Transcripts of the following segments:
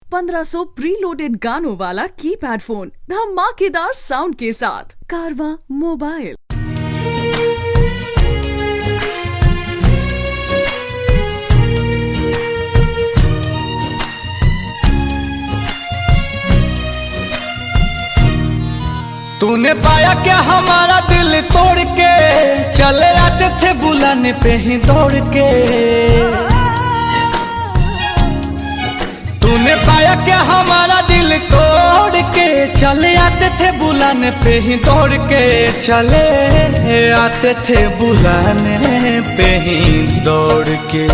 1500 preloaded गानों वाला keypad phone धमाकेदार साउंड के साथ कारवा मोबाइल। तूने पाया क्या हमारा दिल तोड़ के, चले आते थे बुलाने पे ही दौड़ के। तूने पाया क्या हमारा दिल तोड़ के, चले आते थे बुलाने पे ही दौड़ के। चले आते थे बुलाने पे ही दौड़ के।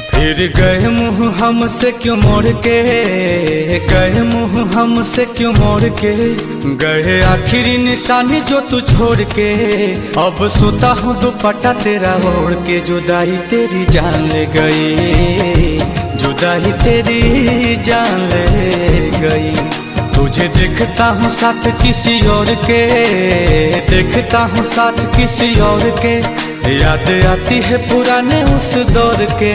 फिर गए मुँह हमसे क्यों मोड़ के, गए मुँह हमसे क्यों मोड़ के। गए आखिरी निशानी जो तू छोड़ के। अब सोता हूँ दुपट्टा तेरा ओढ़ के। जुदाई तेरी जान ले गई, जुदाई तेरी जान ले गई। तुझे देखता हूँ साथ किसी और के, देखता हूँ साथ किसी और के। याद आती है पुराने उस दौर के।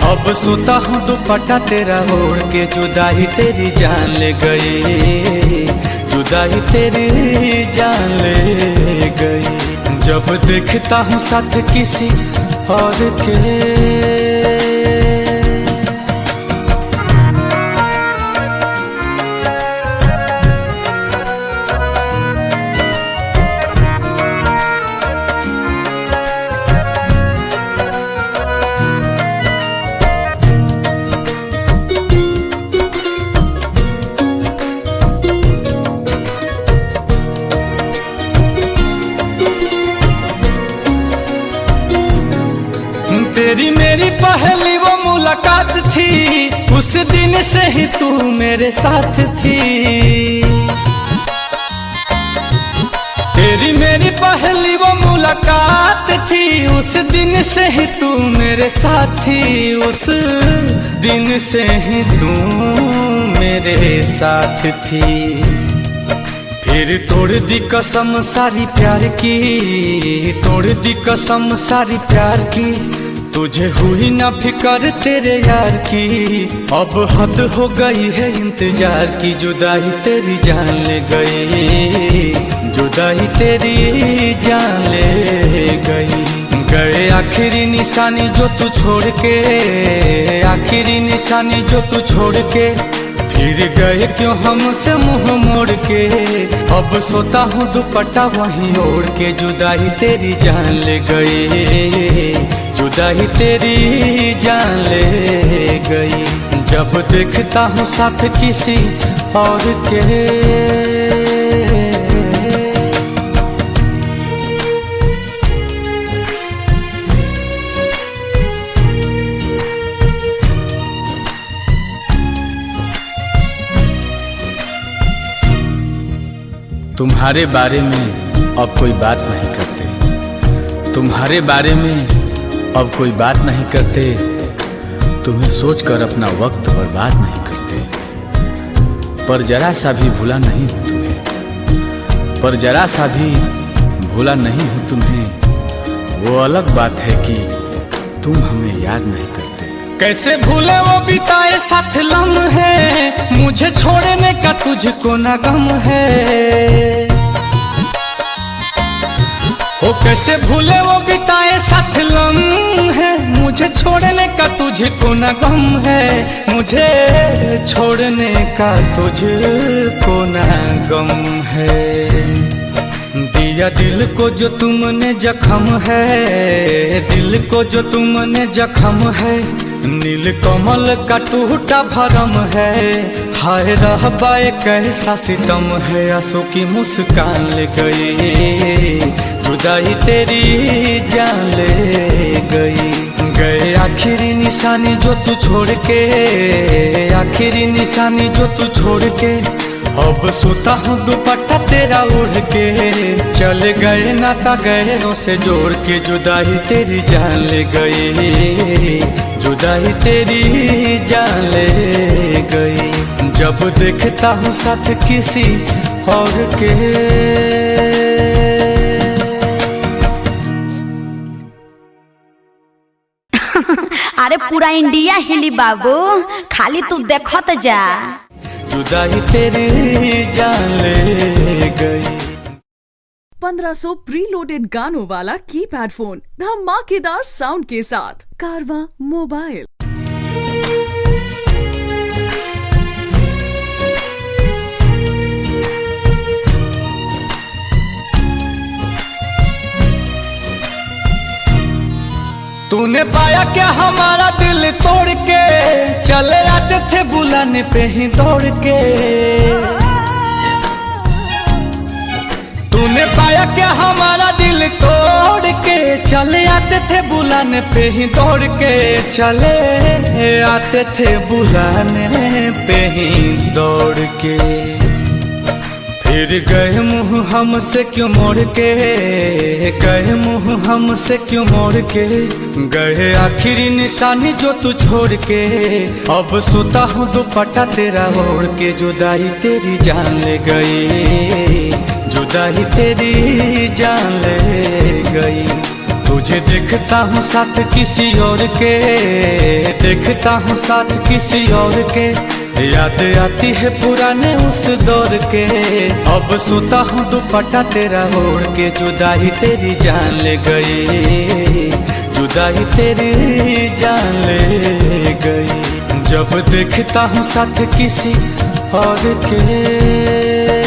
अब सोता हूँ दुपट्टा तेरा ओढ़ के। जुदाई तेरी जान ले गई, जुदाई तेरी जान ले गई। जब देखता हूँ साथ किसी और के। तेरी मेरी पहली वो मुलाकात थी, उस दिन से ही तू मेरे साथ थी। तेरी मेरी पहली वो मुलाकात थी, उस दिन से ही तू मेरे साथ थी। उस दिन से ही तू मेरे साथ थी। फिर तोड़ दी कसम सारी प्यार की, तोड़ दी कसम सारी प्यार की। तुझे हुई ना फिकर तेरे यार की। अब हद हो गई है इंतजार की। जुदाई तेरी जान ले गई, जुदाई तेरी जान ले गई। गए आखिरी निशानी जो तू छोड़ के, आखिरी निशानी जो तू छोड़ के। फिर गए क्यों हमसे मुंह मोड़ के। अब सोता हूँ दुपट्टा वहीं ओढ़ के। जुदाई तेरी जान ले गई, जुदाई तेरी जान ले गई। जब देखता हूँ साथ किसी और के। तुम्हारे बारे में अब कोई बात नहीं करते, तुम्हारे बारे में अब कोई बात नहीं करते। तुम्हें सोचकर अपना वक्त बर्बाद नहीं करते। पर जरा सा भी भूला नहीं हूँ तुम्हें, पर जरा सा भी भूला नहीं हूँ तुम्हें। वो अलग बात है कि तुम हमें याद नहीं करते। कैसे भूले वो बिताए साथ लम्हे, मुझे छोड़ने का तुझको ना गम है। ओ कैसे भूले वो बिताए साथ लम्हे, मुझे छोड़ने का तुझको ना गम है। मुझे छोड़ने का तुझको ना गम है। दिया दिल को जो तुमने जख्म है, दिल को जो तुमने जख्म है। नील कमल का टूटा भरम है। हाय रहबाए कैसा सितम है। आंसू की मुस्कान ले गई, जुदाई तेरी जान ले गई। गए आखिरी निशानी जो तू छोड़ के, आखिरी निशानी जो तू छोड़ के। अब सोता हूँ दुपट्टा तेरा ओढ़ के। चले गए नाता गहरों से जोड़ के। जुदाई तेरी जान ले गई, जुदाई तेरी जान ले गई। जब देखता हूँ साथ किसी और के। अरे पूरा इंडिया हिली बाबू, खाली तू देखत जा। जुदाई तेरी जान ले गई। 1500 प्रीलोडेड गानों वाला कीपैड फोन धमाकेदार साउंड के साथ कारवा मोबाइल। तूने पाया क्या हमारा दिल तोड़ के, चले आते थे बुलाने पे ही दौड़ के। तूने पाया क्या हमारा दिल तोड़ के, चले आते थे बुलाने पे ही दौड़ के। चले आते थे बुलाने पे ही दौड़ के। फिर गए मुँह हमसे क्यों मोड़ के, गए मुँह हमसे क्यों मोड़ के। गए आखिरी निशानी जो तू छोड़ के। अब सोता हूँ दुपट्टा तेरा ओढ़ के। जुदाई तेरी जान ले गई, जुदाई तेरी जान ले गई। तुझे देखता हूँ साथ किसी और के, देखता हूँ साथ किसी और के। याद आती है पुराने उस दौर के। अब सोता हूँ दुपट्टा तेरा ओढ़ के। जुदाई तेरी जान ले गई, जुदाई तेरी जान ले गई। जब देखता हूँ साथ किसी और के।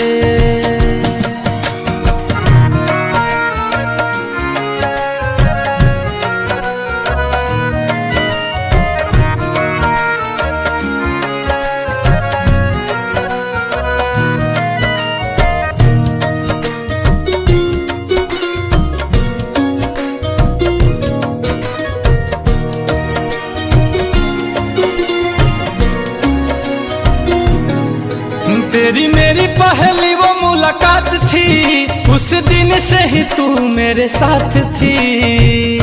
तेरी मेरी पहली वो मुलाकात थी, उस दिन से ही तू मेरे साथ थी।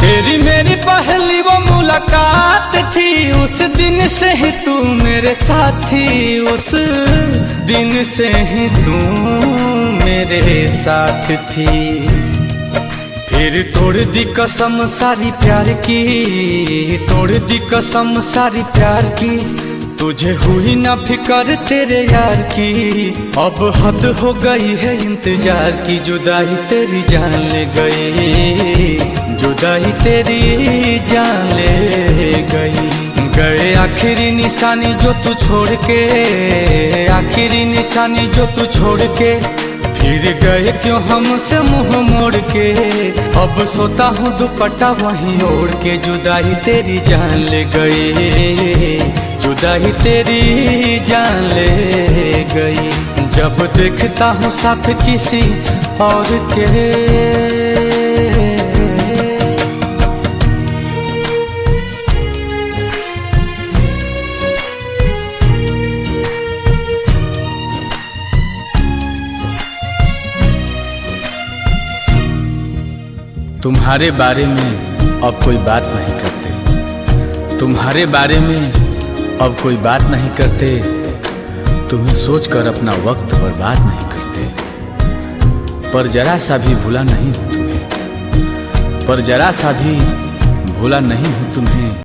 तेरी मेरी पहली वो मुलाकात थी, उस दिन से ही तू मेरे साथ थी। उस दिन से ही तू मेरे साथ थी। फिर तोड़ दी कसम सारी प्यार की, तोड़ दी कसम सारी प्यार की। तुझे हुई ना फिकर तेरे यार की। अब हद हो गई है इंतजार की। जुदाई तेरी जान ले गई, जुदाई तेरी जान ले गई। गए आखिरी निशानी जो तू छोड़ के, आखिरी निशानी जो तू छोड़ के। फिर गए क्यों हमसे मुंह मोड़ के। अब सोता हूँ दुपट्टा वहीं ओढ़ के। जुदाई तेरी जान ले गई, जुदाई तेरी जान ले गई। जब देखता हूँ साथ किसी और के। तुम्हारे बारे में अब कोई बात नहीं करते, तुम्हारे बारे में अब कोई बात नहीं करते। तुम्हें सोचकर अपना वक्त बर्बाद नहीं करते। पर जरा सा भी भूला नहीं हूँ तुम्हें, पर जरा सा भी भूला नहीं हूँ तुम्हें।